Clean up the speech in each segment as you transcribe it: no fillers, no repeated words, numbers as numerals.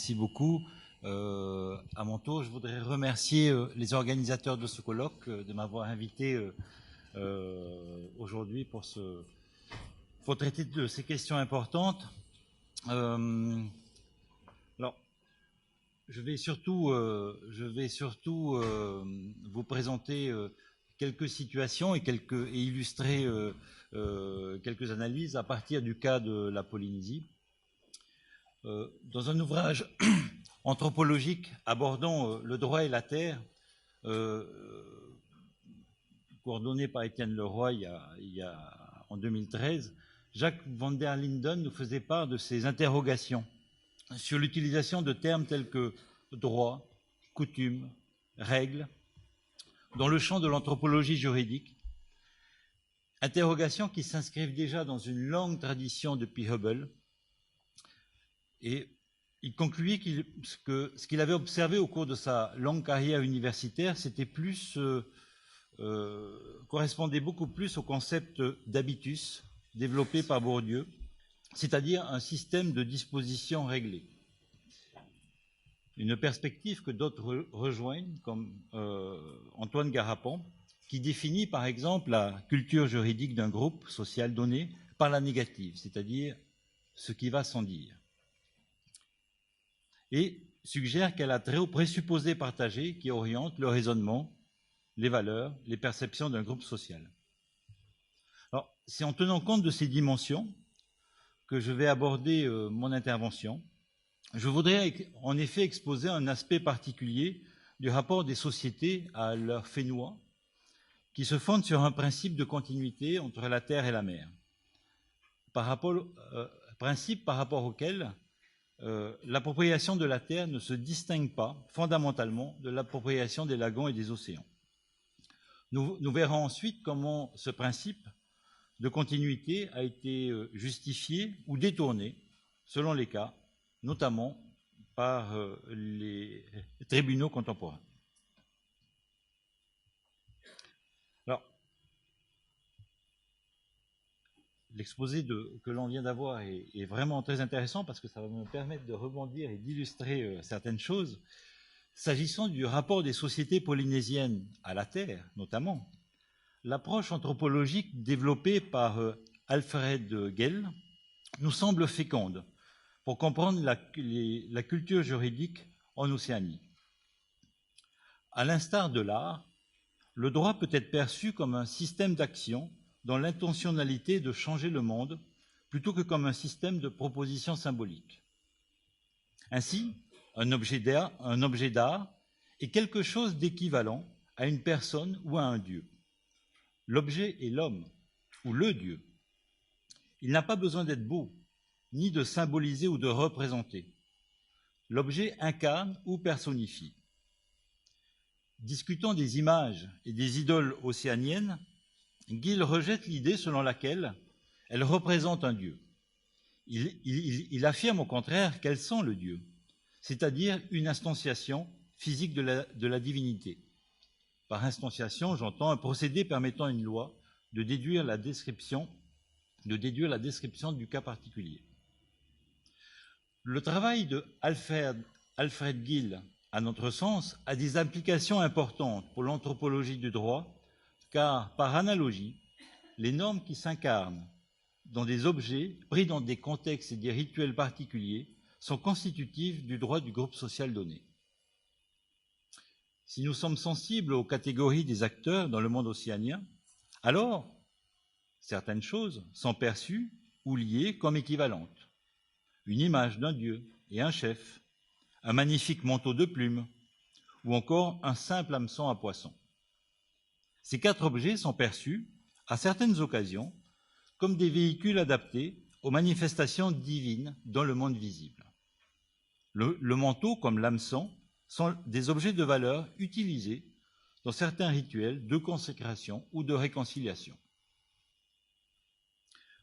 Merci beaucoup. À mon tour, je voudrais remercier les organisateurs de ce colloque de m'avoir invité aujourd'hui pour traiter de ces questions importantes. Alors, je vais surtout vous présenter quelques situations et illustrer quelques analyses à partir du cas de la Polynésie. Dans un ouvrage anthropologique abordant le droit et la terre, coordonné par Étienne Leroy en 2013, Jacques van der Linden nous faisait part de ses interrogations sur l'utilisation de termes tels que droit, coutume, règles, dans le champ de l'anthropologie juridique, interrogations qui s'inscrivent déjà dans une longue tradition depuis Hubble. Et il concluait que ce qu'il avait observé au cours de sa longue carrière universitaire, c'était correspondait beaucoup plus au concept d'habitus développé par Bourdieu, c'est-à-dire un système de dispositions réglées. Une perspective que d'autres rejoignent, comme Antoine Garapan, qui définit par exemple la culture juridique d'un groupe social donné par la négative, c'est-à-dire ce qui va sans dire, et suggère qu'elle a trait aux présupposés partagés qui orientent le raisonnement, les valeurs, les perceptions d'un groupe social. Alors, c'est en tenant compte de ces dimensions que je vais aborder mon intervention. Je voudrais en effet exposer un aspect particulier du rapport des sociétés à leur Fénois, qui se fonde sur un principe de continuité entre la terre et la mer. Principe par rapport auquel l'appropriation de la terre ne se distingue pas fondamentalement de l'appropriation des lagons et des océans. Nous verrons ensuite comment ce principe de continuité a été justifié ou détourné, selon les cas, notamment par les tribunaux contemporains. Alors, l'exposé que l'on vient d'avoir est vraiment très intéressant parce que ça va me permettre de rebondir et d'illustrer certaines choses. S'agissant du rapport des sociétés polynésiennes à la terre, notamment, l'approche anthropologique développée par Alfred Gell nous semble féconde pour comprendre la culture juridique en Océanie. À l'instar de l'art, le droit peut être perçu comme un système d'action dans l'intentionnalité de changer le monde plutôt que comme un système de propositions symboliques. Ainsi, un objet d'art est quelque chose d'équivalent à une personne ou à un dieu. L'objet est l'homme ou le dieu. Il n'a pas besoin d'être beau, ni de symboliser ou de représenter. L'objet incarne ou personnifie. Discutant des images et des idoles océaniennes, Gill rejette l'idée selon laquelle elles représentent un dieu. Il affirme au contraire qu'elles sont le dieu, c'est-à-dire une instantiation physique de la divinité. Par instantiation, j'entends un procédé permettant à une loi de déduire la description du cas particulier. Le travail de Alfred Gill, à notre sens, a des implications importantes pour l'anthropologie du droit, car, par analogie, les normes qui s'incarnent dans des objets pris dans des contextes et des rituels particuliers sont constitutives du droit du groupe social donné. Si nous sommes sensibles aux catégories des acteurs dans le monde océanien, alors certaines choses sont perçues ou liées comme équivalentes. Une image d'un dieu et un chef, un magnifique manteau de plumes, ou encore un simple hameçon à poisson. Ces 4 objets sont perçus, à certaines occasions, comme des véhicules adaptés aux manifestations divines dans le monde visible. Le manteau, comme l'hameçon, sont des objets de valeur utilisés dans certains rituels de consécration ou de réconciliation.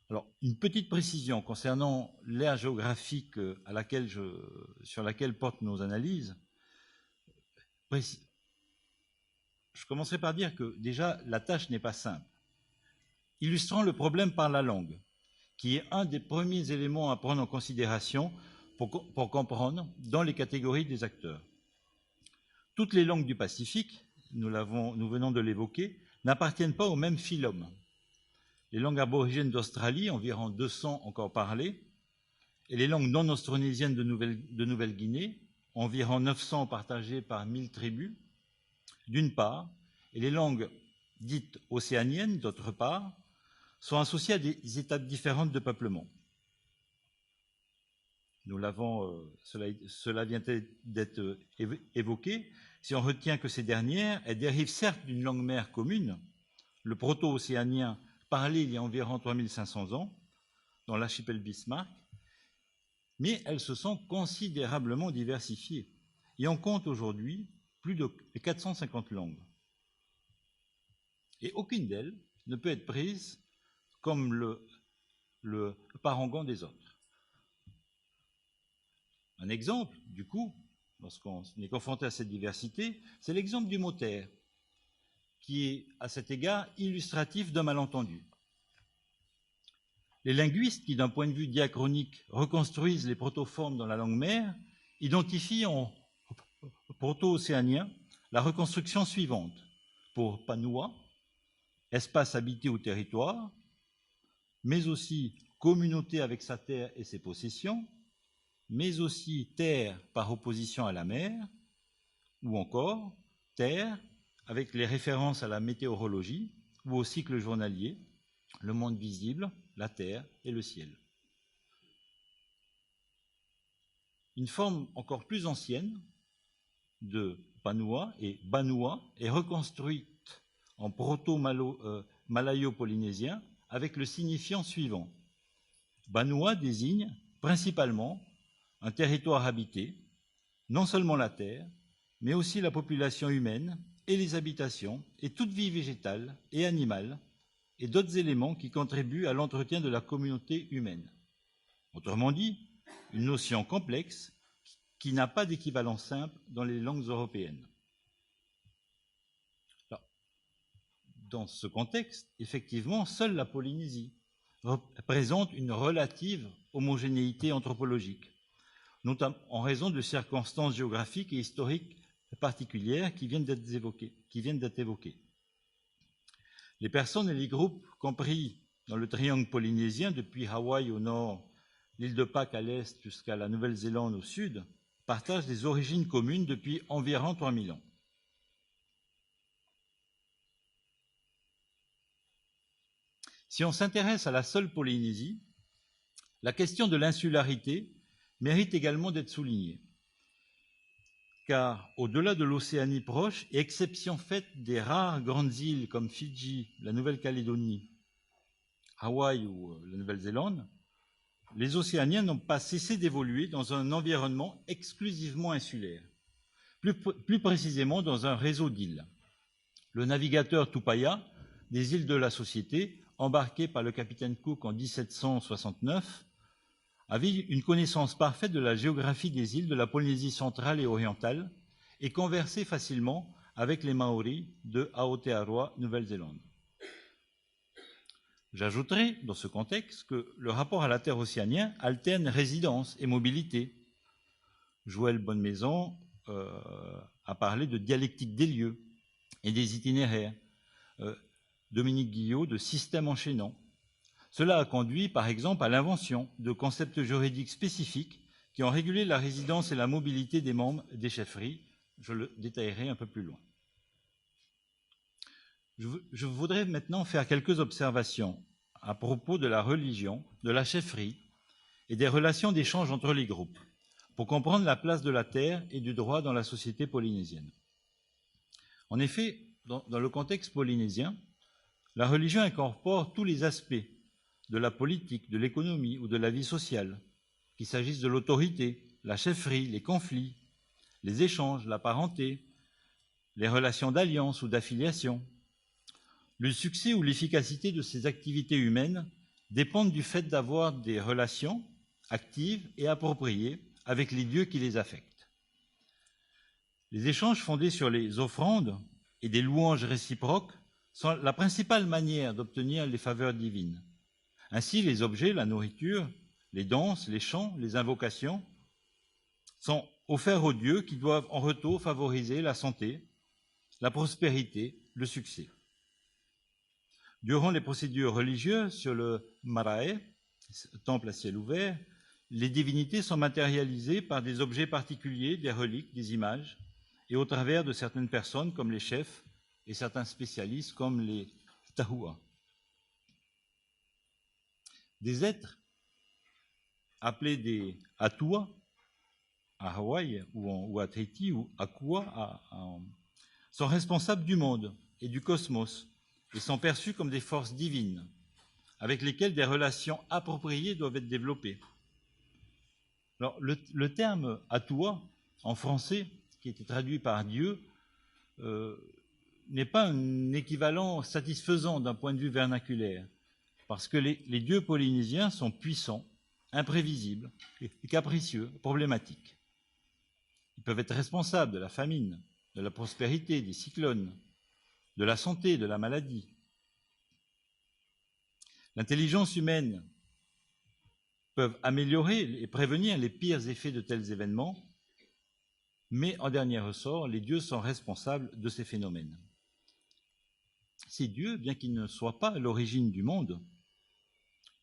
Alors, une petite précision concernant l'aire géographique sur laquelle portent nos analyses. Je commencerai par dire que déjà, la tâche n'est pas simple. Illustrant le problème par la langue, qui est un des premiers éléments à prendre en considération pour comprendre dans les catégories des acteurs. Toutes les langues du Pacifique, nous venons de l'évoquer, n'appartiennent pas au même phylum. Les langues aborigènes d'Australie, environ 200 encore parlées, et les langues non austronésiennes de Nouvelle-Guinée, environ 900 partagées par 1000 tribus, d'une part, et les langues dites océaniennes, d'autre part, sont associées à des étapes différentes de peuplement. Cela vient d'être évoqué. Si on retient que ces dernières, elles dérivent certes d'une langue mère commune, le proto-océanien parlé il y a environ 3500 ans, dans l'archipel Bismarck, mais elles se sont considérablement diversifiées. Et on compte aujourd'hui plus de 450 langues. Et aucune d'elles ne peut être prise comme le parangon des autres. Un exemple, du coup, lorsqu'on est confronté à cette diversité, c'est l'exemple du mot terre, qui est, à cet égard, illustratif d'un malentendu. Les linguistes qui, d'un point de vue diachronique, reconstruisent les protoformes dans la langue mère, identifient en proto-océanien la reconstruction suivante. Pour Panua, espace habité ou territoire, mais aussi communauté avec sa terre et ses possessions, mais aussi terre par opposition à la mer, ou encore terre avec les références à la météorologie ou au cycle journalier, le monde visible, la terre et le ciel. Une forme encore plus ancienne de Panua et Banua est reconstruite en proto-malayo-polynésien avec le signifiant suivant. Banua désigne principalement un territoire habité, non seulement la terre, mais aussi la population humaine et les habitations et toute vie végétale et animale et d'autres éléments qui contribuent à l'entretien de la communauté humaine. Autrement dit, une notion complexe qui n'a pas d'équivalent simple dans les langues européennes. Alors, dans ce contexte, effectivement, seule la Polynésie présente une relative homogénéité anthropologique, notamment en raison de circonstances géographiques et historiques particulières qui viennent d'être évoquées. Les personnes et les groupes compris dans le triangle polynésien, depuis Hawaï au nord, l'île de Pâques à l'est jusqu'à la Nouvelle-Zélande au sud, partagent des origines communes depuis environ 3000 ans. Si on s'intéresse à la seule Polynésie, la question de l'insularité mérite également d'être soulignée. Car au-delà de l'Océanie proche, et exception faite des rares grandes îles comme Fidji, la Nouvelle-Calédonie, Hawaï ou la Nouvelle-Zélande, les Océaniens n'ont pas cessé d'évoluer dans un environnement exclusivement insulaire, plus précisément dans un réseau d'îles. Le navigateur Tupaya des îles de la Société, embarqué par le capitaine Cook en 1769, avait une connaissance parfaite de la géographie des îles de la Polynésie centrale et orientale et conversait facilement avec les Maoris de Aotearoa, Nouvelle-Zélande. J'ajouterai, dans ce contexte, que le rapport à la terre océanien alterne résidence et mobilité. Joël Bonnemaison a parlé de dialectique des lieux et des itinéraires. Dominique Guillot de systèmes enchaînants. Cela a conduit, par exemple, à l'invention de concepts juridiques spécifiques qui ont régulé la résidence et la mobilité des membres des chefferies. Je le détaillerai un peu plus loin. Je voudrais maintenant faire quelques observations à propos de la religion, de la chefferie et des relations d'échange entre les groupes, pour comprendre la place de la terre et du droit dans la société polynésienne. En effet, dans le contexte polynésien, la religion incorpore tous les aspects de la politique, de l'économie ou de la vie sociale, qu'il s'agisse de l'autorité, la chefferie, les conflits, les échanges, la parenté, les relations d'alliance ou d'affiliation. Le succès ou l'efficacité de ces activités humaines dépendent du fait d'avoir des relations actives et appropriées avec les dieux qui les affectent. Les échanges fondés sur les offrandes et des louanges réciproques sont la principale manière d'obtenir les faveurs divines. Ainsi, les objets, la nourriture, les danses, les chants, les invocations sont offerts aux dieux qui doivent en retour favoriser la santé, la prospérité, le succès. Durant les procédures religieuses sur le marae, temple à ciel ouvert, les divinités sont matérialisées par des objets particuliers, des reliques, des images, et au travers de certaines personnes comme les chefs et certains spécialistes comme les tahua. Des êtres appelés des atua à Hawaï ou à Tahiti ou akua sont responsables du monde et du cosmos et sont perçus comme des forces divines avec lesquelles des relations appropriées doivent être développées. Alors, le terme atua en français, qui a été traduit par Dieu, n'est pas un équivalent satisfaisant d'un point de vue vernaculaire, parce que les dieux polynésiens sont puissants, imprévisibles, capricieux, problématiques. Ils peuvent être responsables de la famine, de la prospérité, des cyclones, de la santé, de la maladie. L'intelligence humaine peut améliorer et prévenir les pires effets de tels événements, mais en dernier ressort, les dieux sont responsables de ces phénomènes. Ces dieux, bien qu'ils ne soient pas à l'origine du monde,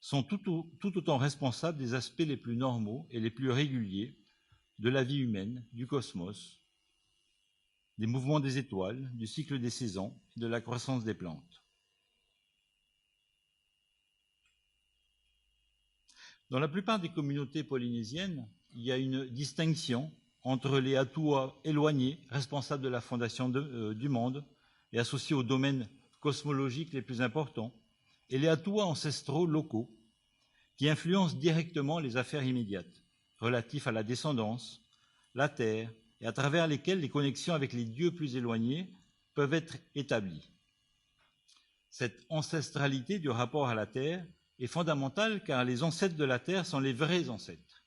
sont tout autant responsables des aspects les plus normaux et les plus réguliers de la vie humaine, du cosmos, des mouvements des étoiles, du cycle des saisons et de la croissance des plantes. Dans la plupart des communautés polynésiennes, il y a une distinction entre les atua éloignés, responsables de la fondation du monde et associés aux domaines cosmologiques les plus importants, et les atua ancestraux locaux, qui influencent directement les affaires immédiates, relatifs à la descendance, la terre, et à travers lesquels les connexions avec les dieux plus éloignés peuvent être établies. Cette ancestralité du rapport à la terre est fondamentale car les ancêtres de la terre sont les vrais ancêtres,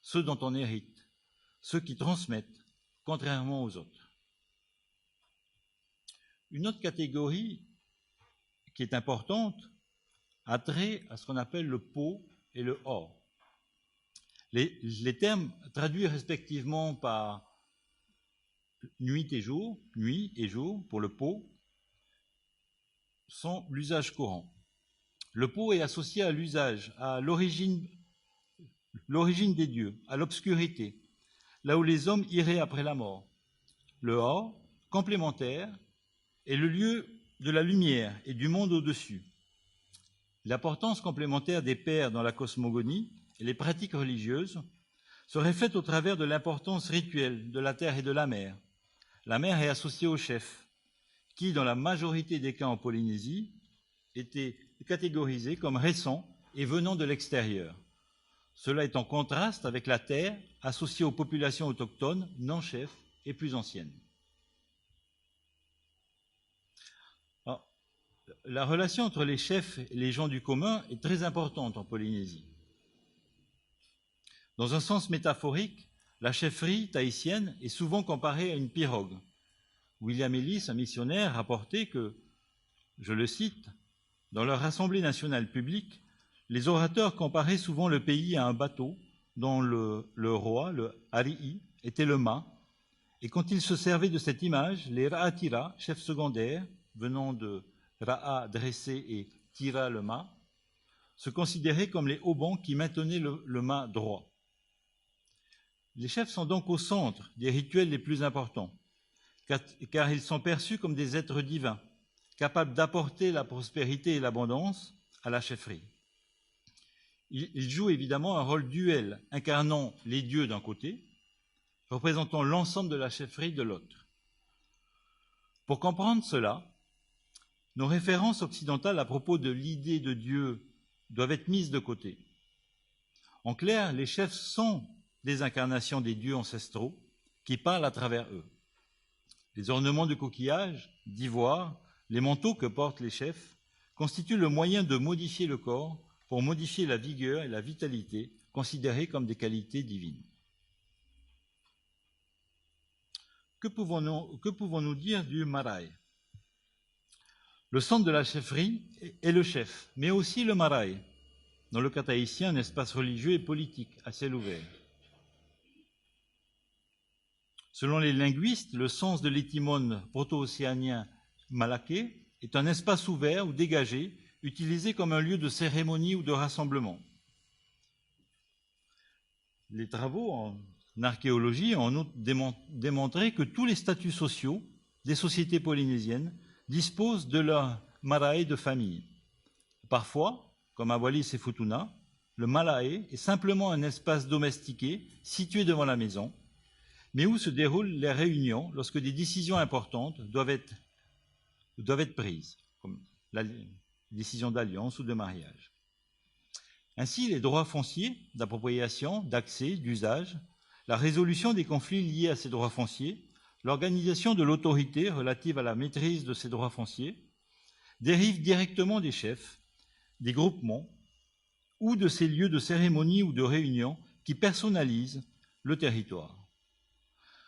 ceux dont on hérite, ceux qui transmettent, contrairement aux autres. Une autre catégorie qui est importante a trait à ce qu'on appelle le po et le or. Les termes traduits respectivement par nuit et jour pour le po, sont l'usage courant. Le po est associé à l'usage, à l'origine des dieux, à l'obscurité, là où les hommes iraient après la mort. Le or, complémentaire, est le lieu de la lumière et du monde au-dessus. L'importance complémentaire des pères dans la cosmogonie et les pratiques religieuses se reflète au travers de l'importance rituelle de la terre et de la mer. La mer est associée au chef, qui, dans la majorité des cas en Polynésie, était catégorisé comme récent et venant de l'extérieur. Cela est en contraste avec la terre associée aux populations autochtones, non chefs et plus anciennes. Alors, la relation entre les chefs et les gens du commun est très importante en Polynésie. Dans un sens métaphorique, la chefferie tahitienne est souvent comparée à une pirogue. William Ellis, un missionnaire, rapportait que, je le cite, « Dans leur assemblée nationale publique, les orateurs comparaient souvent le pays à un bateau dont le roi, le Ari'i, était le mât, et quand ils se servaient de cette image, les Ra'atira, chefs secondaires, venant de Ra'a dressé et Tira le mât, se considéraient comme les haubans qui maintenaient le mât droit. Les chefs sont donc au centre des rituels les plus importants, car ils sont perçus comme des êtres divins, capables d'apporter la prospérité et l'abondance à la chefferie. Ils jouent évidemment un rôle duel, incarnant les dieux d'un côté, représentant l'ensemble de la chefferie de l'autre. Pour comprendre cela, nos références occidentales à propos de l'idée de Dieu doivent être mises de côté. En clair, les chefs sont des incarnations des dieux ancestraux qui parlent à travers eux. Les ornements de coquillages, d'ivoire, les manteaux que portent les chefs constituent le moyen de modifier le corps pour modifier la vigueur et la vitalité considérées comme des qualités divines. Que pouvons-nous dire du marae? Le centre de la chefferie est le chef, mais aussi le marae, dans le cas tahitien, un espace religieux et politique à ciel ouvert. Selon les linguistes, le sens de l'étymone proto-océanien malaké est un espace ouvert ou dégagé, utilisé comme un lieu de cérémonie ou de rassemblement. Les travaux en archéologie ont en outre démontré que tous les statuts sociaux des sociétés polynésiennes disposent de leur marae de famille. Parfois, comme à Wallis et Futuna, le marae est simplement un espace domestiqué situé devant la maison, mais où se déroulent les réunions lorsque des décisions importantes doivent être prises, comme la décision d'alliance ou de mariage. Ainsi, les droits fonciers d'appropriation, d'accès, d'usage, la résolution des conflits liés à ces droits fonciers, l'organisation de l'autorité relative à la maîtrise de ces droits fonciers, dérivent directement des chefs, des groupements ou de ces lieux de cérémonie ou de réunion qui personnalisent le territoire.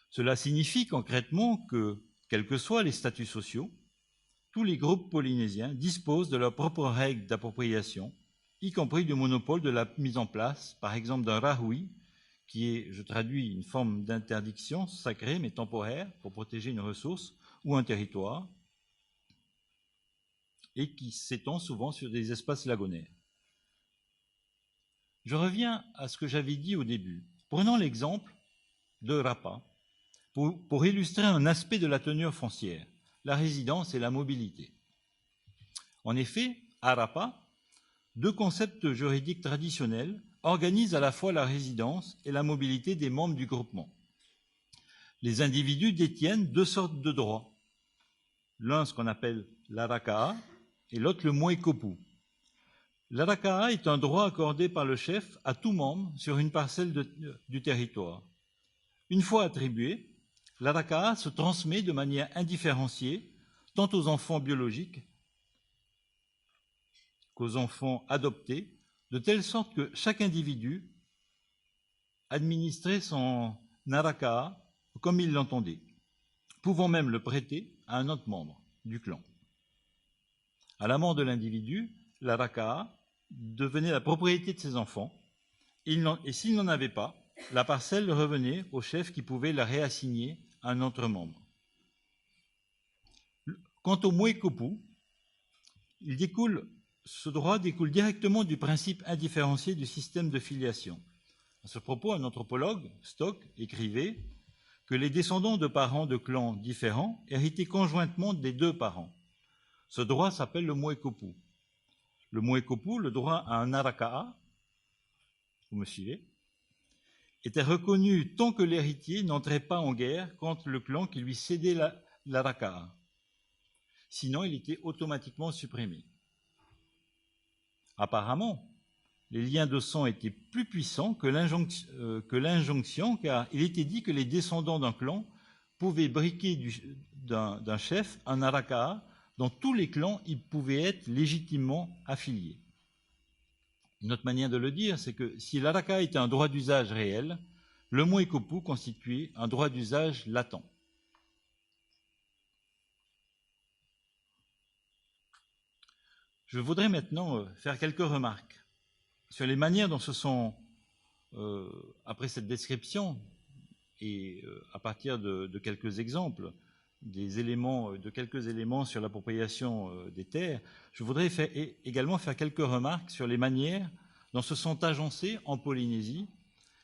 Cela signifie concrètement que, quels que soient les statuts sociaux, tous les groupes polynésiens disposent de leurs propres règles d'appropriation, y compris du monopole de la mise en place, par exemple, d'un rahui, qui est, je traduis, une forme d'interdiction sacrée mais temporaire pour protéger une ressource ou un territoire, et qui s'étend souvent sur des espaces lagonaires. Je reviens à ce que j'avais dit au début. Prenons l'exemple de Rapa pour illustrer un aspect de la tenure foncière, la résidence et la mobilité. En effet, à Rapa, deux concepts juridiques traditionnels organisent à la fois la résidence et la mobilité des membres du groupement. Les individus détiennent deux sortes de droits. L'un, ce qu'on appelle l'arakaa, et l'autre le moekopu. L'arakaa est un droit accordé par le chef à tout membre sur une parcelle du territoire. Une fois attribué, l'arakaa se transmet de manière indifférenciée tant aux enfants biologiques qu'aux enfants adoptés, de telle sorte que chaque individu administrait son arakaa comme il l'entendait, pouvant même le prêter à un autre membre du clan. À la mort de l'individu, l'arakaa devenait la propriété de ses enfants, et s'il n'en avait pas, la parcelle revenait au chef qui pouvait la réassigner à un autre membre. Quant au moekopu, ce droit découle directement du principe indifférencié du système de filiation. À ce propos, un anthropologue, Stock, écrivait que les descendants de parents de clans différents héritaient conjointement des deux parents. Ce droit s'appelle le moekopu. Le moekopu, le droit à un arakaa, vous me suivez, était reconnu tant que l'héritier n'entrait pas en guerre contre le clan qui lui cédait l'arakaa. Sinon, il était automatiquement supprimé. Apparemment, les liens de sang étaient plus puissants que l'injonction, car il était dit que les descendants d'un clan pouvaient briquer d'un chef un arakaa. Dans tous les clans, ils pouvaient être légitimement affiliés. Une autre manière de le dire, c'est que si l'arakaa était un droit d'usage réel, le moekopu constituait un droit d'usage latent. Je voudrais maintenant faire quelques remarques sur les manières dont se sont, après cette description, et à partir de quelques exemples, de quelques éléments sur l'appropriation des terres, je voudrais également faire quelques remarques sur les manières dont se sont agencées en Polynésie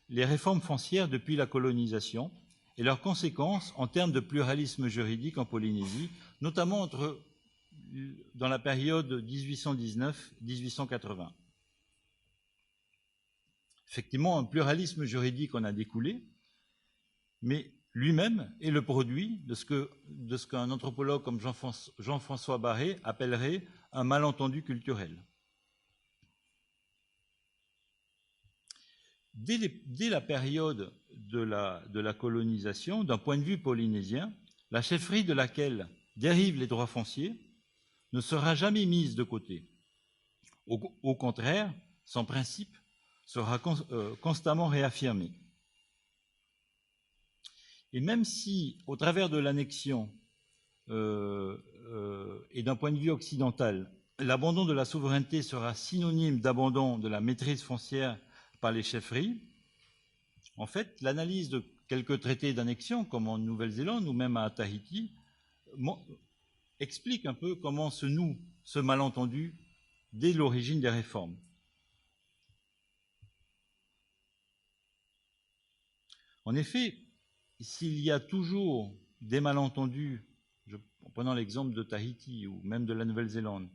les réformes foncières depuis la colonisation et leurs conséquences en termes de pluralisme juridique en Polynésie, notamment dans la période 1819-1880. Effectivement, un pluralisme juridique en a découlé, mais lui-même est le produit de ce qu'un anthropologue comme Jean-François Barré appellerait un malentendu culturel. Dès la période de la colonisation, d'un point de vue polynésien, la chefferie de laquelle dérivent les droits fonciers ne sera jamais mise de côté. Au contraire, son principe sera constamment réaffirmé. Et même si, au travers de l'annexion et d'un point de vue occidental, l'abandon de la souveraineté sera synonyme d'abandon de la maîtrise foncière par les chefferies, en fait, l'analyse quelques traités d'annexion, comme en Nouvelle-Zélande ou même à Tahiti, expliquent un peu comment se noue ce malentendu dès l'origine des réformes. En effet, s'il y a toujours des malentendus, en prenant l'exemple de Tahiti ou même de la Nouvelle-Zélande,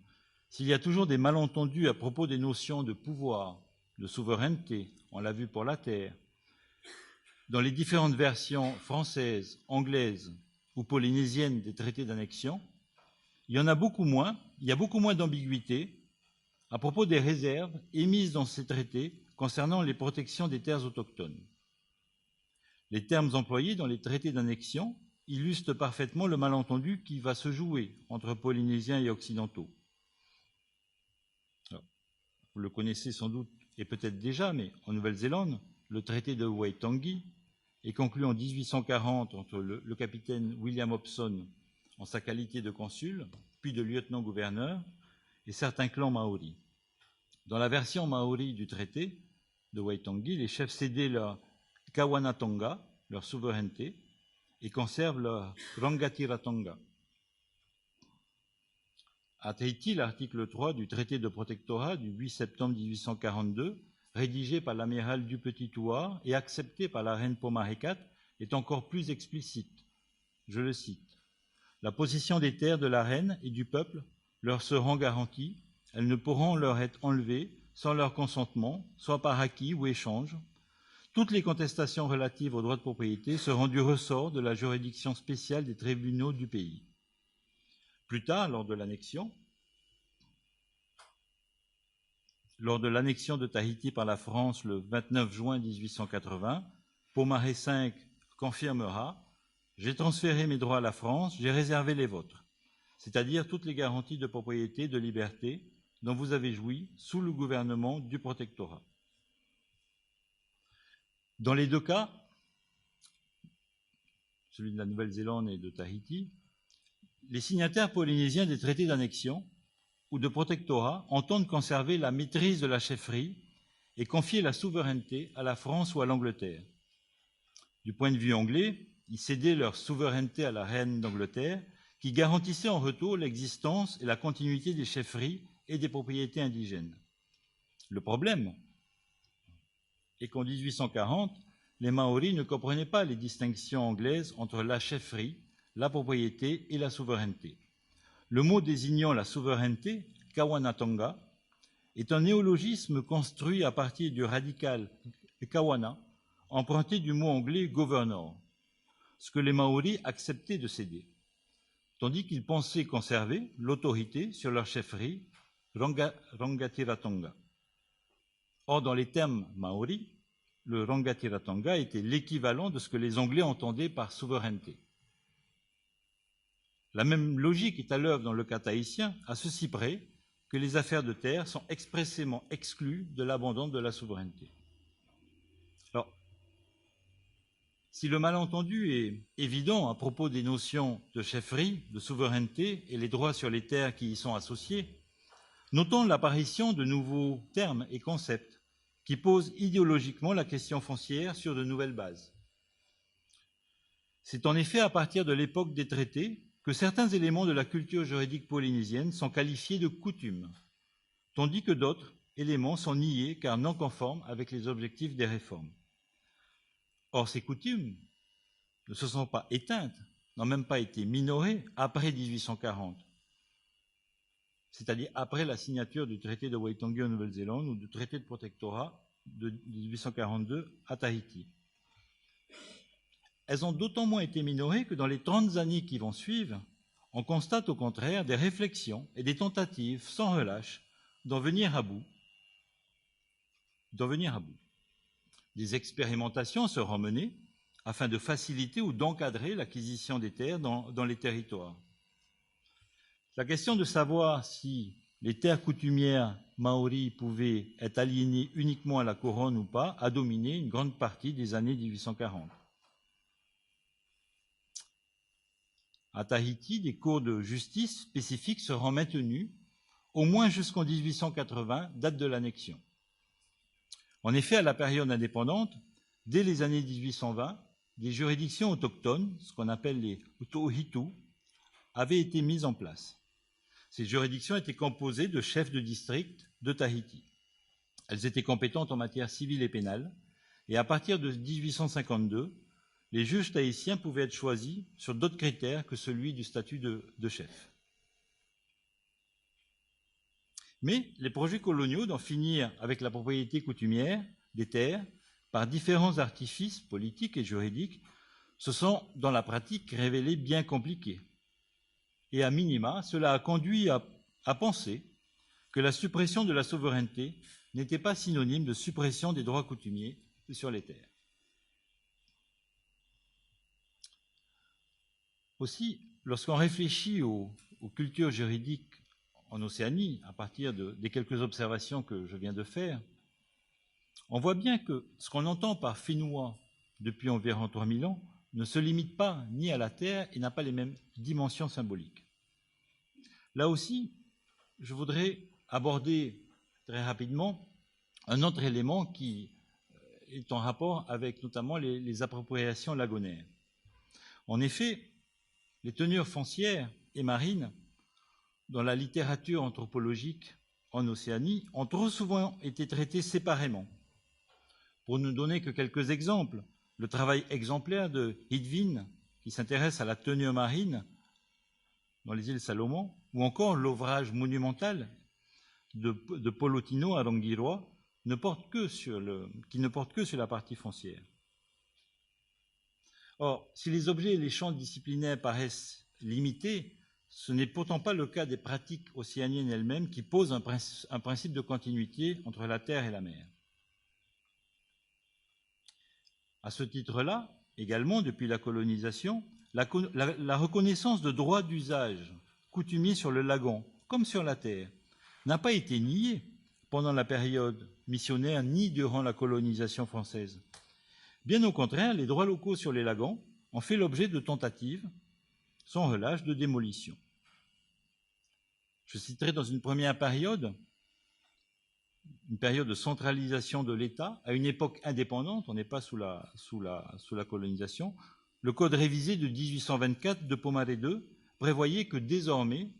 s'il y a toujours des malentendus à propos des notions de pouvoir, de souveraineté, on l'a vu pour la terre, dans les différentes versions françaises, anglaises ou polynésiennes des traités d'annexion, il y a beaucoup moins d'ambiguïté à propos des réserves émises dans ces traités concernant les protections des terres autochtones. Les termes employés dans les traités d'annexion illustrent parfaitement le malentendu qui va se jouer entre Polynésiens et Occidentaux. Alors, vous le connaissez sans doute et peut-être déjà, mais en Nouvelle-Zélande, le traité de Waitangi est conclu en 1840 entre le capitaine William Hobson en sa qualité de consul, puis de lieutenant-gouverneur, et certains clans maoris. Dans la version maori du traité de Waitangi, les chefs cédaient leur Kawanatonga, leur souveraineté, et conservent leur Rangatiratanga. À Tahiti, l'article 3 du traité de protectorat du 8 septembre 1842, rédigé par l'amiral Dupetit-Thouars et accepté par la reine Pomare IV, est encore plus explicite. Je le cite. « La possession des terres de la reine et du peuple leur seront garanties. Elles ne pourront leur être enlevées sans leur consentement, soit par acquis ou échange. Toutes les contestations relatives aux droits de propriété seront du ressort de la juridiction spéciale des tribunaux du pays. » Plus tard, lors de l'annexion de Tahiti par la France le 29 juin 1880, Pomare V confirmera « J'ai transféré mes droits à la France, j'ai réservé les vôtres, c'est-à-dire toutes les garanties de propriété, de liberté dont vous avez joui sous le gouvernement du protectorat. » Dans les deux cas, celui de la Nouvelle-Zélande et de Tahiti, les signataires polynésiens des traités d'annexion ou de protectorat entendent conserver la maîtrise de la chefferie et confier la souveraineté à la France ou à l'Angleterre. Du point de vue anglais, ils cédaient leur souveraineté à la reine d'Angleterre, qui garantissait en retour l'existence et la continuité des chefferies et des propriétés indigènes. Le problème est qu'en 1840, les Maoris ne comprenaient pas les distinctions anglaises entre la chefferie, la propriété et la souveraineté. Le mot désignant la souveraineté, Kawanatonga, est un néologisme construit à partir du radical kawana, emprunté du mot anglais governor, ce que les Maoris acceptaient de céder, tandis qu'ils pensaient conserver l'autorité sur leur chefferie, Rangatiratanga. Or, dans les termes maoris, le Rangatiratanga était l'équivalent de ce que les Anglais entendaient par souveraineté. La même logique est à l'œuvre dans le cas tahitien, à ceci près que les affaires de terre sont expressément exclues de l'abandon de la souveraineté. Alors, si le malentendu est évident à propos des notions de chefferie, de souveraineté et les droits sur les terres qui y sont associés, notons l'apparition de nouveaux termes et concepts qui posent idéologiquement la question foncière sur de nouvelles bases. C'est en effet à partir de l'époque des traités que certains éléments de la culture juridique polynésienne sont qualifiés de coutumes, tandis que d'autres éléments sont niés car non conformes avec les objectifs des réformes. Or, ces coutumes ne se sont pas éteintes, n'ont même pas été minorées après 1840, c'est-à-dire après la signature du traité de Waitangi en Nouvelle-Zélande ou du traité de protectorat de 1842 à Tahiti. Elles ont d'autant moins été minorées que dans les 30 années qui vont suivre, on constate au contraire des réflexions et des tentatives sans relâche d'en venir à bout. Des expérimentations seront menées afin de faciliter ou d'encadrer l'acquisition des terres dans les territoires. La question de savoir si les terres coutumières maoris pouvaient être aliénées uniquement à la couronne ou pas a dominé une grande partie des années 1840. À Tahiti, des cours de justice spécifiques seront maintenus, au moins jusqu'en 1880, date de l'annexion. En effet, à la période indépendante, dès les années 1820, des juridictions autochtones, ce qu'on appelle les Utohitu, avaient été mises en place. Ces juridictions étaient composées de chefs de district de Tahiti. Elles étaient compétentes en matière civile et pénale, et à partir de 1852, les juges tahitiens pouvaient être choisis sur d'autres critères que celui du statut de chef. Mais les projets coloniaux d'en finir avec la propriété coutumière des terres par différents artifices politiques et juridiques se sont, dans la pratique, révélés bien compliqués. Et à minima, cela a conduit à penser que la suppression de la souveraineté n'était pas synonyme de suppression des droits coutumiers sur les terres. Aussi, lorsqu'on réfléchit aux cultures juridiques en Océanie, à partir des quelques observations que je viens de faire, on voit bien que ce qu'on entend par Fénois depuis environ 3000 ans ne se limite pas ni à la terre et n'a pas les mêmes dimensions symboliques. Là aussi, je voudrais aborder très rapidement un autre élément qui est en rapport avec notamment les appropriations lagonaires. En effet, les tenures foncières et marines, dans la littérature anthropologique en Océanie, ont trop souvent été traitées séparément. Pour ne donner que quelques exemples, le travail exemplaire de Hidvin, qui s'intéresse à la tenure marine dans les îles Salomon, ou encore l'ouvrage monumental de Polotino à Rangiroa, qui ne porte que sur la partie foncière. Or, si les objets et les champs disciplinaires paraissent limités, ce n'est pourtant pas le cas des pratiques océaniennes elles-mêmes qui posent un principe de continuité entre la terre et la mer. À ce titre-là, également, depuis la colonisation, la reconnaissance de droits d'usage coutumiers sur le lagon, comme sur la terre, n'a pas été niée pendant la période missionnaire ni durant la colonisation française. Bien au contraire, les droits locaux sur les lagons ont fait l'objet de tentatives sans relâche de démolition. Je citerai dans une première période, une période de centralisation de l'État, à une époque indépendante, on n'est pas sous la colonisation, le code révisé de 1824 de Pomaré II prévoyait que désormais,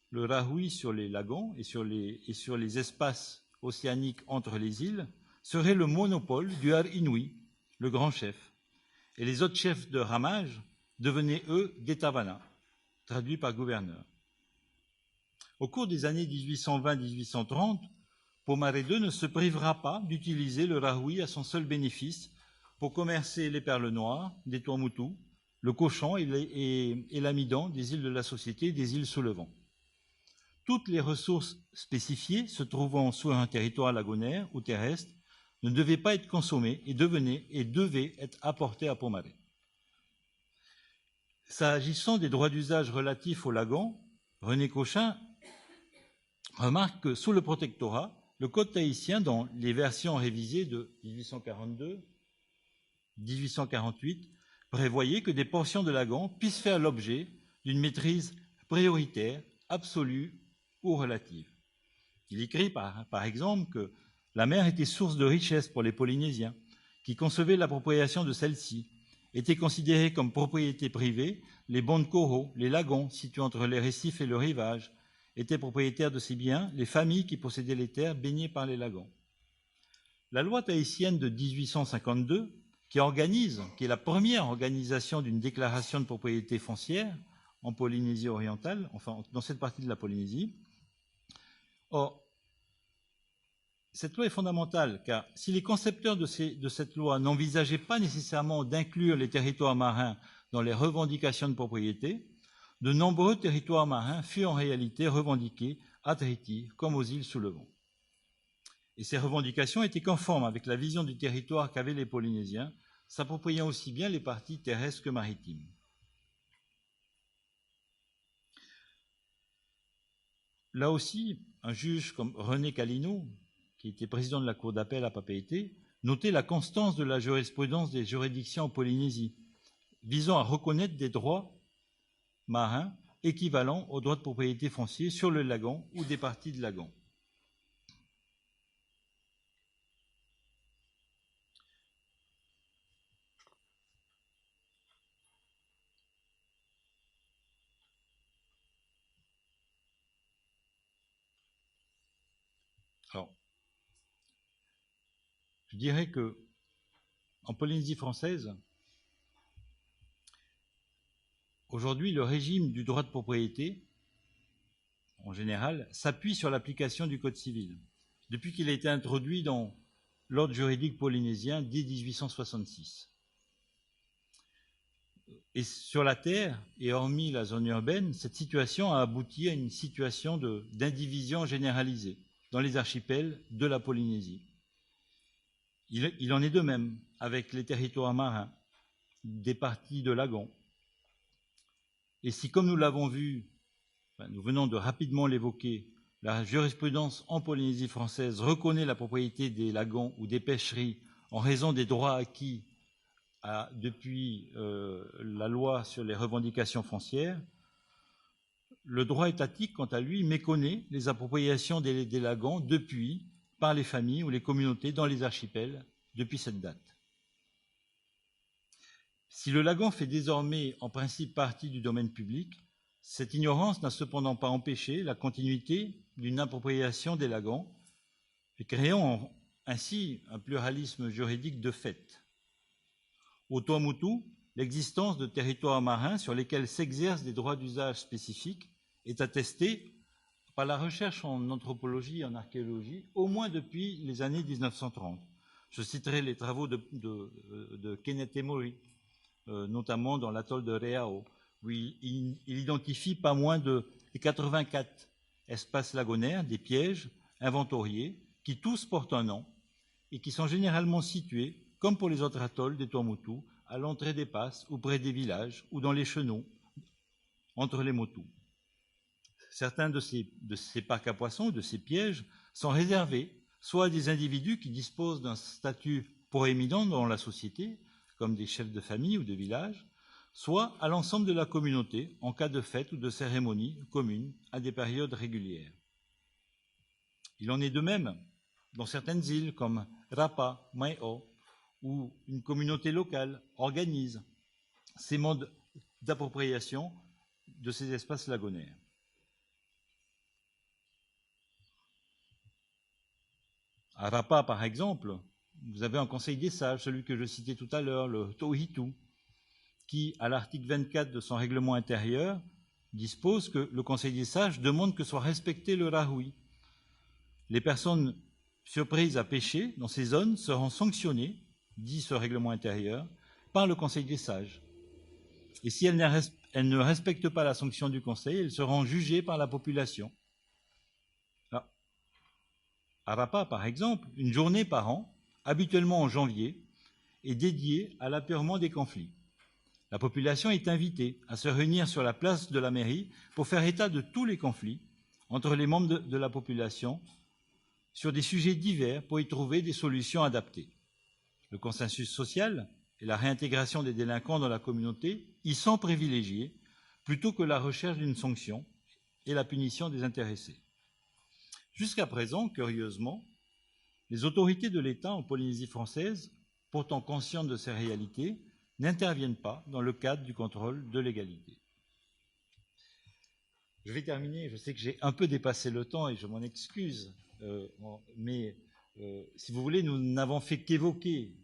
le rahui sur les lagons et sur les espaces océaniques entre les îles serait le monopole du Har Inui, le grand chef. Et les autres chefs de ramage devenaient, eux, des tavanas, traduits par gouverneur. Au cours des années 1820-1830, Pomaré II ne se privera pas d'utiliser le rahui à son seul bénéfice pour commercer les perles noires des Tuamotu, le cochon et l'amidon des îles de la Société et des îles sous le vent. Toutes les ressources spécifiées se trouvant sur un territoire lagonaire ou terrestre ne devaient pas être consommées et devaient être apportées à Pomaré. S'agissant des droits d'usage relatifs au lagon, René Cochin remarque que sous le protectorat, le code tahitien, dans les versions révisées de 1842-1848, prévoyait que des portions de lagon puissent faire l'objet d'une maîtrise prioritaire, absolue ou relative. Il écrit par exemple que la mer était source de richesse pour les Polynésiens, qui concevaient l'appropriation de celle-ci, étaient considérés comme propriété privée, les bancs de coraux, les lagons situés entre les récifs et le rivage, étaient propriétaires de ces biens, les familles qui possédaient les terres baignées par les lagons. La loi tahitienne de 1852, qui est la première organisation d'une déclaration de propriété foncière en Polynésie orientale, enfin dans cette partie de la Polynésie. Or, cette loi est fondamentale, car si les concepteurs de cette loi n'envisageaient pas nécessairement d'inclure les territoires marins dans les revendications de propriété, de nombreux territoires marins furent en réalité revendiqués à Tahiti comme aux îles sous le vent. Et ces revendications étaient conformes avec la vision du territoire qu'avaient les Polynésiens, s'appropriant aussi bien les parties terrestres que maritimes. Là aussi, un juge comme René Calino, qui était président de la Cour d'appel à Papeete, notait la constance de la jurisprudence des juridictions en Polynésie, visant à reconnaître des droits marins équivalents aux droits de propriété foncière sur le lagon ou des parties de lagon. Alors, je dirais que en Polynésie française, aujourd'hui, le régime du droit de propriété, en général, s'appuie sur l'application du Code civil, depuis qu'il a été introduit dans l'ordre juridique polynésien dès 1866. Et sur la terre, et hormis la zone urbaine, cette situation a abouti à une situation d'indivision généralisée dans les archipels de la Polynésie. Il en est de même avec les territoires marins, des parties de Lagon. Et si, comme nous l'avons vu, nous venons de rapidement l'évoquer, la jurisprudence en Polynésie française reconnaît la propriété des lagons ou des pêcheries en raison des droits acquis depuis la loi sur les revendications foncières, le droit étatique, quant à lui, méconnaît les appropriations des lagons depuis par les familles ou les communautés dans les archipels depuis cette date. Si le lagon fait désormais en principe partie du domaine public, cette ignorance n'a cependant pas empêché la continuité d'une appropriation des lagons, et créant ainsi un pluralisme juridique de fait. Au Tuamotu, l'existence de territoires marins sur lesquels s'exercent des droits d'usage spécifiques est attestée par la recherche en anthropologie et en archéologie, au moins depuis les années 1930. Je citerai les travaux de Kenneth Emory, notamment dans l'atoll de Reao, où il identifie pas moins de 84 espaces lagonaires, des pièges inventoriés, qui tous portent un nom et qui sont généralement situés, comme pour les autres atolls des Tuamotu, à l'entrée des passes ou près des villages ou dans les chenaux, entre les motus. Certains de ces parcs à poissons, de ces pièges, sont réservés soit à des individus qui disposent d'un statut proéminent dans la société, comme des chefs de famille ou de village, soit à l'ensemble de la communauté en cas de fête ou de cérémonie commune à des périodes régulières. Il en est de même dans certaines îles comme Rapa, Mai'o, où une communauté locale organise ces modes d'appropriation de ces espaces lagonaires. À Rapa, par exemple, vous avez un conseil des sages, celui que je citais tout à l'heure, le Tohitu, qui, à l'article 24 de son règlement intérieur, dispose que le conseil des sages demande que soit respecté le rahui. Les personnes surprises à pêcher dans ces zones seront sanctionnées, dit ce règlement intérieur, par le conseil des sages. Et si elles ne respectent pas la sanction du conseil, elles seront jugées par la population. À Rapa, par exemple, une journée par an, habituellement en janvier, est dédiée à l'apurement des conflits. La population est invitée à se réunir sur la place de la mairie pour faire état de tous les conflits entre les membres de la population sur des sujets divers pour y trouver des solutions adaptées. Le consensus social et la réintégration des délinquants dans la communauté y sont privilégiés plutôt que la recherche d'une sanction et la punition des intéressés. Jusqu'à présent, curieusement, les autorités de l'État en Polynésie française, pourtant conscientes de ces réalités, n'interviennent pas dans le cadre du contrôle de légalité. Je vais terminer, je sais que j'ai un peu dépassé le temps et je m'en excuse, mais si vous voulez, nous n'avons fait qu'évoquer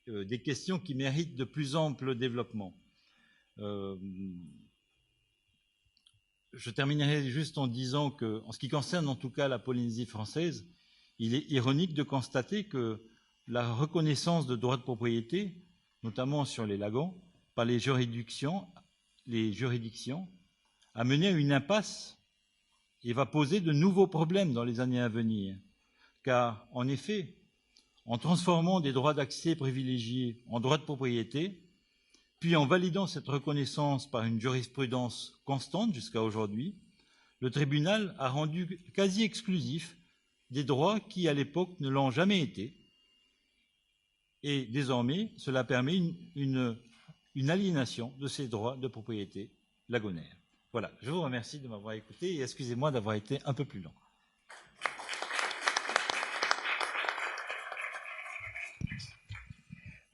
des questions qui méritent de plus ample développement. Je terminerai juste en disant que, en ce qui concerne en tout cas la Polynésie française, il est ironique de constater que la reconnaissance de droits de propriété, notamment sur les lagons, par les juridictions, a mené à une impasse et va poser de nouveaux problèmes dans les années à venir. Car, en effet, en transformant des droits d'accès privilégiés en droits de propriété, puis en validant cette reconnaissance par une jurisprudence constante jusqu'à aujourd'hui, le tribunal a rendu quasi exclusif des droits qui, à l'époque, ne l'ont jamais été. Et désormais, cela permet une aliénation de ces droits de propriété lagonaire. Voilà, je vous remercie de m'avoir écouté et excusez-moi d'avoir été un peu plus long.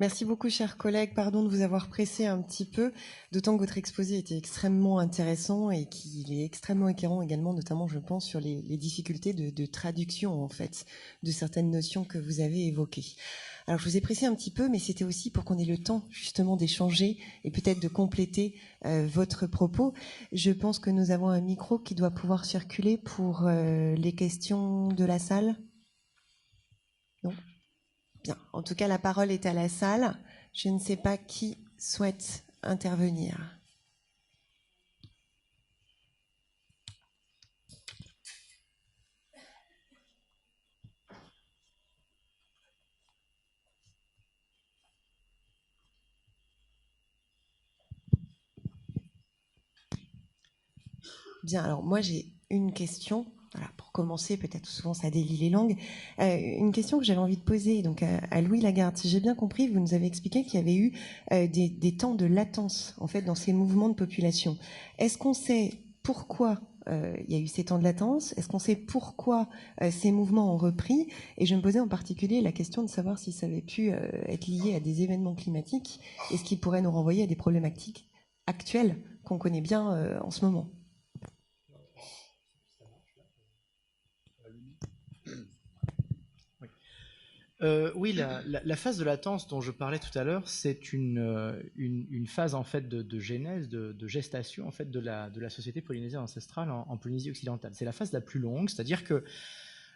Merci beaucoup, chers collègues. Pardon de vous avoir pressé un petit peu, d'autant que votre exposé était extrêmement intéressant et qu'il est extrêmement éclairant également, notamment, je pense, sur les difficultés de traduction, en fait, de certaines notions que vous avez évoquées. Alors, je vous ai pressé un petit peu, mais c'était aussi pour qu'on ait le temps, justement, d'échanger et peut-être de compléter votre propos. Je pense que nous avons un micro qui doit pouvoir circuler pour les questions de la salle. Non ? Bien. En tout cas, la parole est à la salle. Je ne sais pas qui souhaite intervenir. Bien, alors moi j'ai une question. Voilà, pour commencer, peut-être souvent ça délie les langues. Une question que j'avais envie de poser donc à Louis Lagarde. Si j'ai bien compris, vous nous avez expliqué qu'il y avait eu des temps de latence en fait dans ces mouvements de population. Est-ce qu'on sait pourquoi il y a eu ces temps de latence? Est-ce qu'on sait pourquoi ces mouvements ont repris? Et je me posais en particulier la question de savoir si ça avait pu être lié à des événements climatiques et ce qui pourrait nous renvoyer à des problématiques actuelles qu'on connaît bien en ce moment. Oui, la phase de latence dont je parlais tout à l'heure, c'est une phase en fait de genèse, de gestation en fait de la société polynésienne ancestrale en Polynésie occidentale. C'est la phase la plus longue, c'est-à-dire que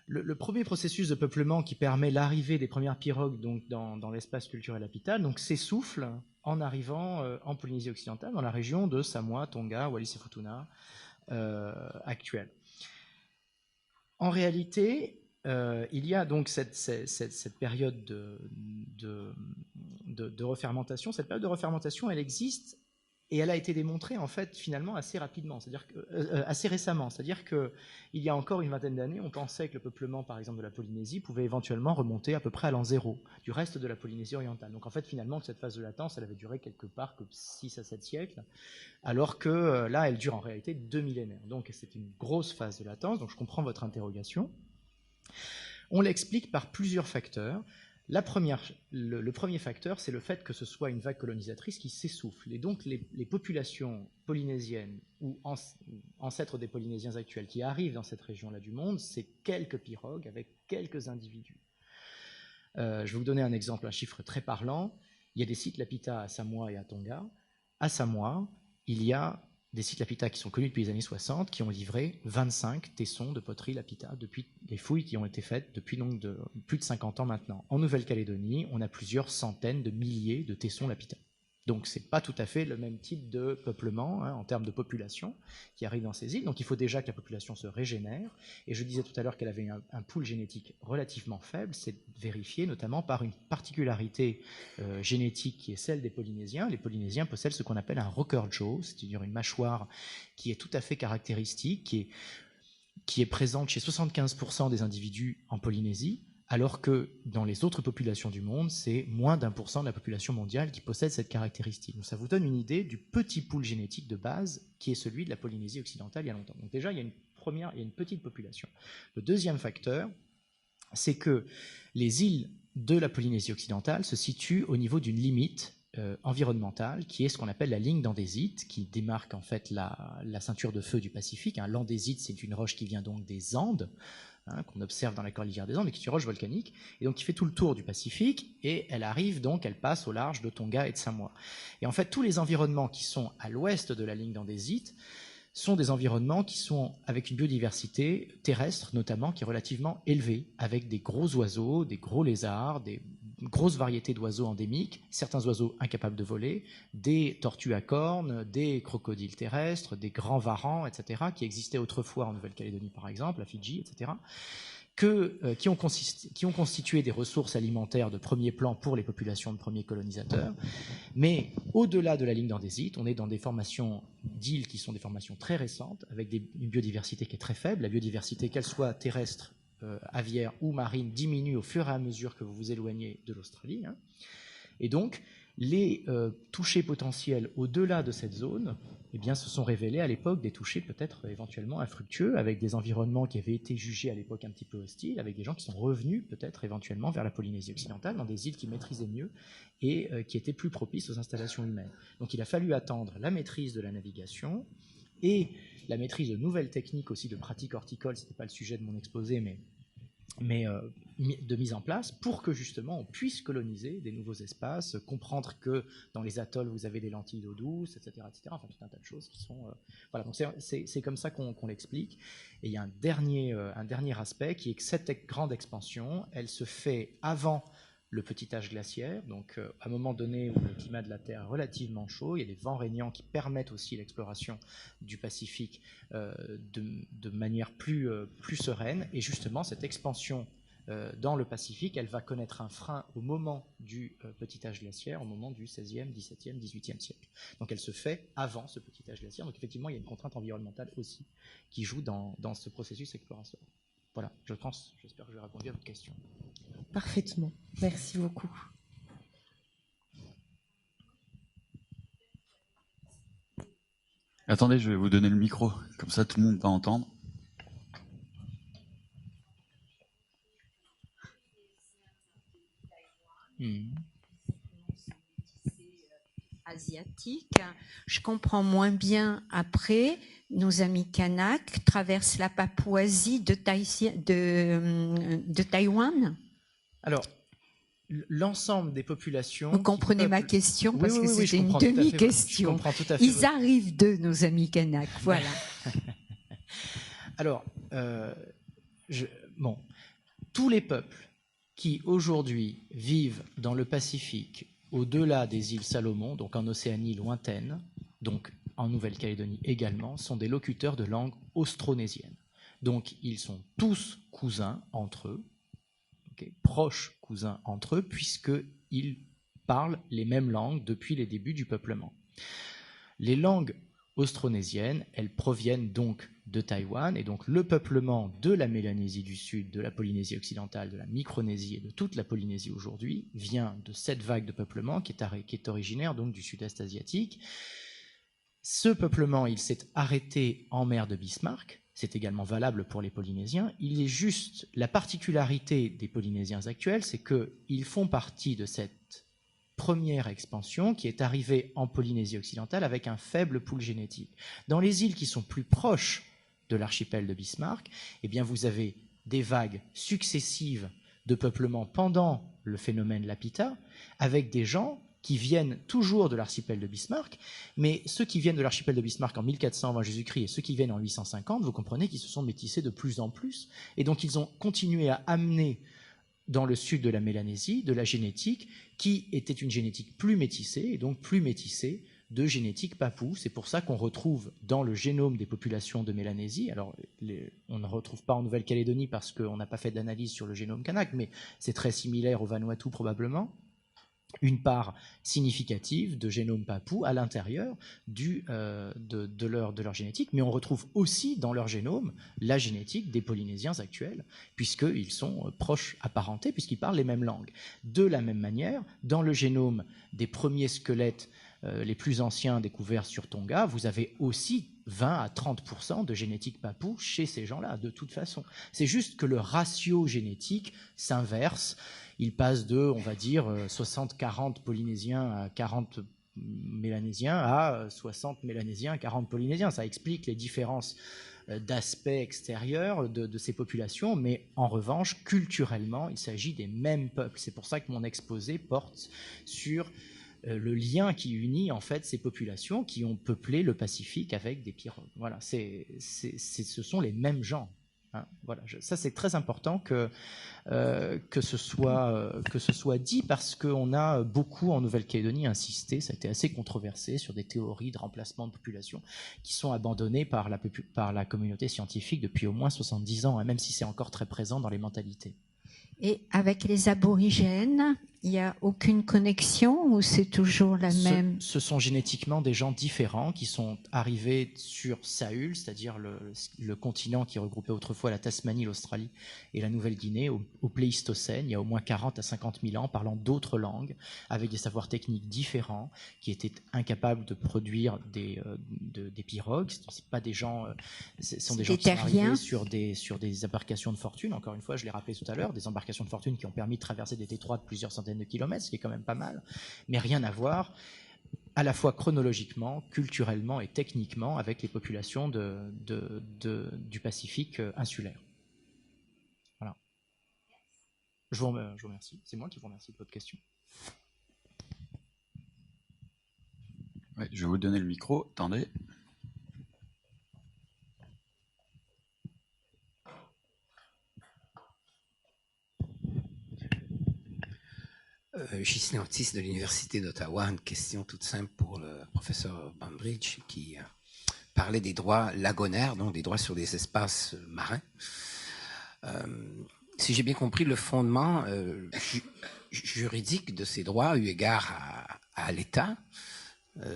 le premier processus de peuplement qui permet l'arrivée des premières pirogues donc dans l'espace culturel habital, donc s'essouffle en arrivant en Polynésie occidentale, dans la région de Samoa, Tonga, Wallis et Futuna actuelle. En réalité, il y a donc cette période de refermentation. Cette période de refermentation, elle existe et elle a été démontrée en fait finalement assez rapidement, c'est-à-dire assez récemment. C'est-à-dire qu'il y a encore une vingtaine d'années, on pensait que le peuplement, par exemple, de la Polynésie pouvait éventuellement remonter à peu près à l'an zéro du reste de la Polynésie orientale. Donc en fait, finalement, cette phase de latence, elle avait duré quelque part que 6 à 7 siècles, alors que là, elle dure en réalité 2 millénaires. Donc c'est une grosse phase de latence. Donc je comprends votre interrogation. On l'explique par plusieurs facteurs. Le premier facteur, c'est le fait que ce soit une vague colonisatrice qui s'essouffle. Et donc les populations polynésiennes ou ancêtres des Polynésiens actuels qui arrivent dans cette région-là du monde, c'est quelques pirogues avec quelques individus. Je vais vous donner un exemple, un chiffre très parlant. Il y a des sites Lapita à Samoa et à Tonga. À Samoa, il y a des sites Lapita qui sont connus depuis les années 60, qui ont livré 25 tessons de poterie Lapita depuis les fouilles qui ont été faites depuis donc plus de 50 ans maintenant. En Nouvelle-Calédonie, on a plusieurs centaines de milliers de tessons Lapita. Donc c'est pas tout à fait le même type de peuplement en termes de population qui arrive dans ces îles. Donc il faut déjà que la population se régénère. Et je disais tout à l'heure qu'elle avait un pool génétique relativement faible. C'est vérifié notamment par une particularité génétique qui est celle des Polynésiens. Les Polynésiens possèdent ce qu'on appelle un rocker jaw, c'est-à-dire une mâchoire qui est tout à fait caractéristique, qui est présente chez 75% des individus en Polynésie, alors que dans les autres populations du monde, c'est moins d'1% de la population mondiale qui possède cette caractéristique. Donc ça vous donne une idée du petit pool génétique de base qui est celui de la Polynésie occidentale il y a longtemps. Donc déjà, il y a une petite population. Le deuxième facteur, c'est que les îles de la Polynésie occidentale se situent au niveau d'une limite environnementale qui est ce qu'on appelle la ligne d'andésite, qui démarque en fait la ceinture de feu du Pacifique. L'andésite, c'est une roche qui vient donc des Andes, qu'on observe dans la cordillère des Andes, et qui est une roche volcanique, et donc qui fait tout le tour du Pacifique, et elle arrive donc, elle passe au large de Tonga et de Samoa. Et en fait, tous les environnements qui sont à l'ouest de la ligne d'andésite sont des environnements qui sont avec une biodiversité terrestre notamment qui est relativement élevée, avec des gros oiseaux, des gros lézards, des grosses variétés d'oiseaux endémiques, certains oiseaux incapables de voler, des tortues à cornes, des crocodiles terrestres, des grands varans, etc., qui existaient autrefois en Nouvelle-Calédonie par exemple, à Fidji, etc., qui ont constitué des ressources alimentaires de premier plan pour les populations de premiers colonisateurs. Mais au-delà de la ligne d'andésite, on est dans des formations d'îles qui sont des formations très récentes, avec une biodiversité qui est très faible. La biodiversité, qu'elle soit terrestre, aviaire ou marine, diminue au fur et à mesure que vous vous éloignez de l'Australie. Et donc, Les touchés potentiels au-delà de cette zone, eh bien, se sont révélés à l'époque des touchés peut-être éventuellement infructueux, avec des environnements qui avaient été jugés à l'époque un petit peu hostiles, avec des gens qui sont revenus peut-être éventuellement vers la Polynésie occidentale, dans des îles qui maîtrisaient mieux et qui étaient plus propices aux installations humaines. Donc il a fallu attendre la maîtrise de la navigation et la maîtrise de nouvelles techniques aussi de pratique horticole, ce n'était pas le sujet de mon exposé, mais de mise en place pour que justement on puisse coloniser des nouveaux espaces, comprendre que dans les atolls vous avez des lentilles d'eau douce, etc., etc. Enfin tout un tas de choses qui sont voilà. Donc c'est comme ça qu'on l'explique. Et il y a un dernier aspect qui est que cette grande expansion, elle se fait avant le petit âge glaciaire, donc à un moment donné où le climat de la Terre est relativement chaud, il y a des vents régnants qui permettent aussi l'exploration du Pacifique de manière plus sereine, et justement cette expansion dans le Pacifique, elle va connaître un frein au moment du petit âge glaciaire, au moment du XVIe, XVIIe, XVIIIe siècle. Donc elle se fait avant ce petit âge glaciaire, donc effectivement il y a une contrainte environnementale aussi qui joue dans ce processus exploratoire. Voilà, j'espère que j'ai répondu à votre question. Parfaitement, merci beaucoup. Attendez, je vais vous donner le micro, comme ça tout le monde va entendre. Asiatique. Je comprends moins bien après. Nos amis Kanak traversent la Papouasie de Taïwan. Alors, l'ensemble des populations... Vous comprenez ma question, parce que c'était une demi-question. Ils arrivent d'eux, nos amis Kanak, voilà. Alors, tous les peuples qui aujourd'hui vivent dans le Pacifique, au-delà des îles Salomon, donc en Océanie lointaine, donc en Nouvelle-Calédonie également, sont des locuteurs de langue austronésienne. Donc ils sont tous cousins entre eux, proches cousins entre eux, puisqu'ils parlent les mêmes langues depuis les débuts du peuplement. Les langues austronésiennes, elles proviennent donc de Taïwan, et donc le peuplement de la Mélanésie du Sud, de la Polynésie occidentale, de la Micronésie et de toute la Polynésie aujourd'hui vient de cette vague de peuplement qui est originaire donc du sud-est asiatique. Ce peuplement, il s'est arrêté en mer de Bismarck, c'est également valable pour les Polynésiens. Il est juste, la particularité des Polynésiens actuels, c'est qu'ils font partie de cette première expansion qui est arrivée en Polynésie occidentale avec un faible pool génétique. Dans les îles qui sont plus proches de l'archipel de Bismarck, eh bien vous avez des vagues successives de peuplement pendant le phénomène Lapita, avec des gens qui viennent toujours de l'archipel de Bismarck, mais ceux qui viennent de l'archipel de Bismarck en 1400 avant Jésus-Christ et ceux qui viennent en 850, vous comprenez qu'ils se sont métissés de plus en plus, et donc ils ont continué à amener dans le sud de la Mélanésie de la génétique qui était une génétique plus métissée, et donc plus métissée de génétique papou. C'est pour ça qu'on retrouve dans le génome des populations de Mélanésie, alors on ne retrouve pas en Nouvelle-Calédonie parce qu'on n'a pas fait d'analyse sur le génome kanak, mais c'est très similaire au Vanuatu probablement, une part significative de génome papou à l'intérieur de leur génétique, mais on retrouve aussi dans leur génome la génétique des Polynésiens actuels, puisqu'ils sont proches apparentés, puisqu'ils parlent les mêmes langues. De la même manière, dans le génome des premiers squelettes les plus anciens découverts sur Tonga, vous avez aussi 20 à 30% de génétique papou chez ces gens-là, de toute façon. C'est juste que le ratio génétique s'inverse. Il passe de, on va dire, 60-40 Polynésiens à 40 Mélanésiens à 60 Mélanésiens à 40 Polynésiens. Ça explique les différences d'aspect extérieur de ces populations, mais en revanche, culturellement, il s'agit des mêmes peuples. C'est pour ça que mon exposé porte sur le lien qui unit en fait ces populations qui ont peuplé le Pacifique avec des pirogues. Voilà, ce sont les mêmes gens. Hein, voilà, ça c'est très important que ce soit dit, parce qu'on a beaucoup en Nouvelle-Calédonie insisté, ça a été assez controversé, sur des théories de remplacement de population qui sont abandonnées par la communauté scientifique depuis au moins 70 ans, hein, même si c'est encore très présent dans les mentalités. Et avec les aborigènes, il n'y a aucune connexion ou c'est toujours la même? Ce sont génétiquement des gens différents qui sont arrivés sur Saül, c'est-à-dire le continent qui regroupait autrefois la Tasmanie, l'Australie et la Nouvelle-Guinée, au Pléistocène, il y a au moins 40 à 50 000 ans, parlant d'autres langues, avec des savoirs techniques différents, qui étaient incapables de produire des pirogues. C'est pas des gens, ce sont des gens qui sont arrivés sur des embarcations de fortune. Encore une fois, je l'ai rappelé tout à l'heure, des embarcations de fortune qui ont permis de traverser des détroits de plusieurs centaines de kilomètres, ce qui est quand même pas mal, mais rien à voir à la fois chronologiquement, culturellement et techniquement avec les populations du Pacifique insulaire. Voilà. Je vous remercie. C'est moi qui vous remercie de votre question. Ouais, je vais vous donner le micro. Attendez. Ghislain Otis de l'Université d'Ottawa. Une question toute simple pour le professeur Bambridge qui parlait des droits lagonaires, donc des droits sur des espaces marins. Si j'ai bien compris, le fondement juridique de ces droits, eu égard à l'État,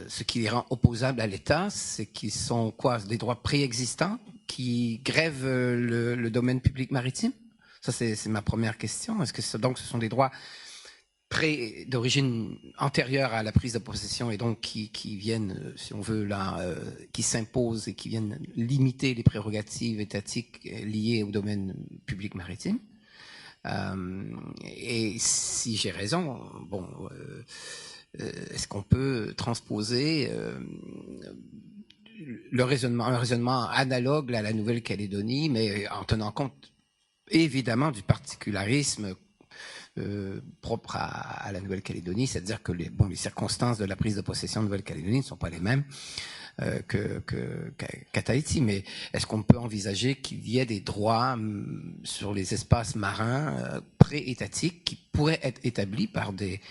ce qui les rend opposables à l'État, c'est qu'ils sont quoi? Des droits préexistants qui grèvent le domaine public maritime? Ça, c'est ma première question. Est-ce que donc ce sont des droits d'origine antérieure à la prise de possession et donc qui viennent, si on veut, là, qui s'imposent et qui viennent limiter les prérogatives étatiques liées au domaine public maritime? Et si j'ai raison, bon, est-ce qu'on peut transposer un raisonnement analogue à la Nouvelle-Calédonie, mais en tenant compte évidemment du particularisme propre à la Nouvelle-Calédonie, c'est-à-dire que les circonstances de la prise de possession de Nouvelle-Calédonie ne sont pas les mêmes qu'à Tahiti, mais est-ce qu'on peut envisager qu'il y ait des droits sur les espaces marins pré-étatiques qui pourraient être établis par des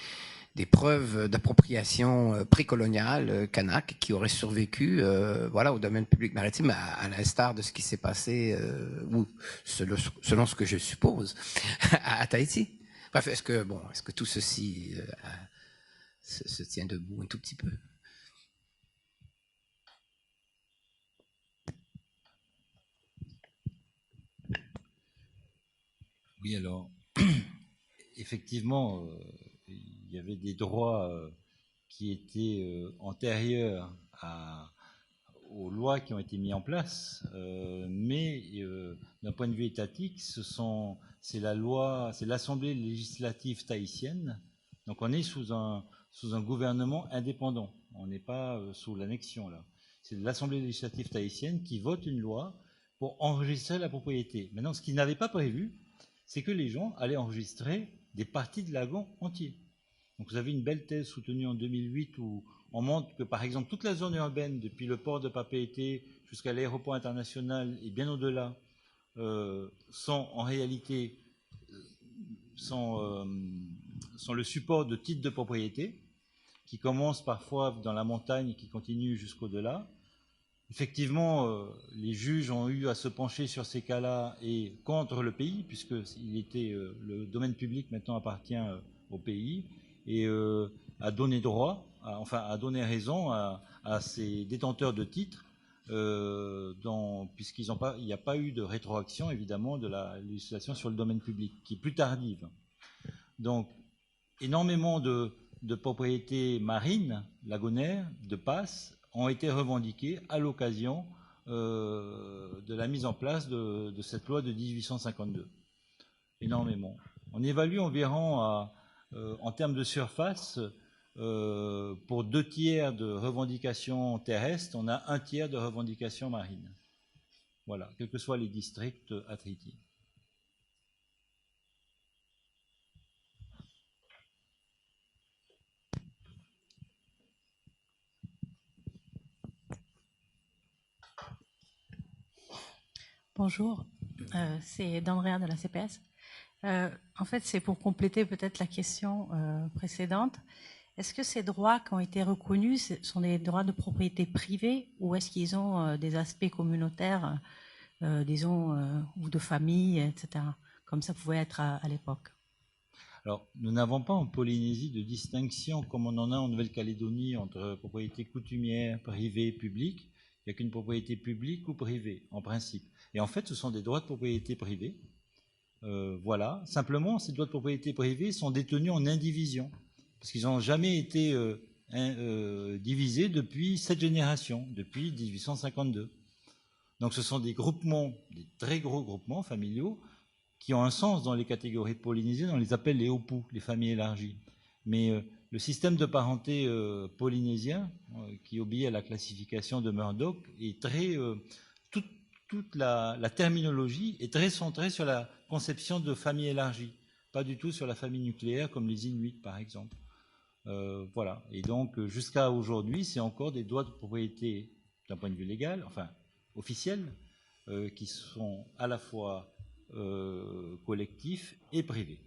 preuves d'appropriation précoloniale kanak qui auraient survécu voilà, au domaine public maritime, à l'instar de ce qui s'est passé, ou selon ce que je suppose, à Tahiti? Bref, est-ce que tout ceci se tient debout un tout petit peu? Oui, alors, effectivement, il y avait des droits qui étaient antérieurs aux lois qui ont été mises en place, mais d'un point de vue étatique, c'est l'Assemblée législative tahitienne. Donc on est sous un gouvernement indépendant. On n'est pas sous l'annexion là. C'est l'Assemblée législative tahitienne qui vote une loi pour enregistrer la propriété. Maintenant, ce qu'ils n'avaient pas prévu, c'est que les gens allaient enregistrer des parties de lagon entiers. Donc vous avez une belle thèse soutenue en 2008 où on montre que, par exemple, toute la zone urbaine, depuis le port de Papeete jusqu'à l'aéroport international et bien au-delà, sont en réalité sont le support de titres de propriété qui commencent parfois dans la montagne et qui continuent jusqu'au-delà. Effectivement, les juges ont eu à se pencher sur ces cas-là et contre le pays, puisque le domaine public maintenant appartient au pays, et à donner droit, à donner raison à ces détenteurs de titres, puisqu'il n'y a pas eu de rétroaction, évidemment, de la législation sur le domaine public, qui est plus tardive. Donc, énormément de propriétés marines, lagonaires, de passes, ont été revendiquées à l'occasion de la mise en place de cette loi de 1852. Énormément. On évalue environ, en termes de surface, pour 2/3 de revendications terrestres, on a 1/3 de revendications marines. Voilà, quels que soient les districts à Tahiti. Bonjour, c'est Dandrea de la CPS. En fait, c'est pour compléter peut-être la question précédente. Est-ce que ces droits qui ont été reconnus sont des droits de propriété privée ou est-ce qu'ils ont des aspects communautaires, disons, ou de famille, etc., comme ça pouvait être à l'époque? Alors, nous n'avons pas en Polynésie de distinction comme on en a en Nouvelle-Calédonie entre propriété coutumière, privée, publique. Il n'y a qu'une propriété publique ou privée, en principe. Et en fait, ce sont des droits de propriété privée. Voilà. Simplement, ces droits de propriété privée sont détenus en indivision, parce qu'ils n'ont jamais été divisés depuis 7 générations, depuis 1852. Donc ce sont des groupements, des très gros groupements familiaux, qui ont un sens dans les catégories polynésiennes, on les appelle les opus, les familles élargies. Mais le système de parenté polynésien, qui obéit à la classification de Murdoch, est très... toute la terminologie est très centrée sur la conception de famille élargie, pas du tout sur la famille nucléaire, comme les Inuits, par exemple. Voilà. Et donc, jusqu'à aujourd'hui, c'est encore des droits de propriété, d'un point de vue légal, enfin, officiel, qui sont à la fois collectifs et privés.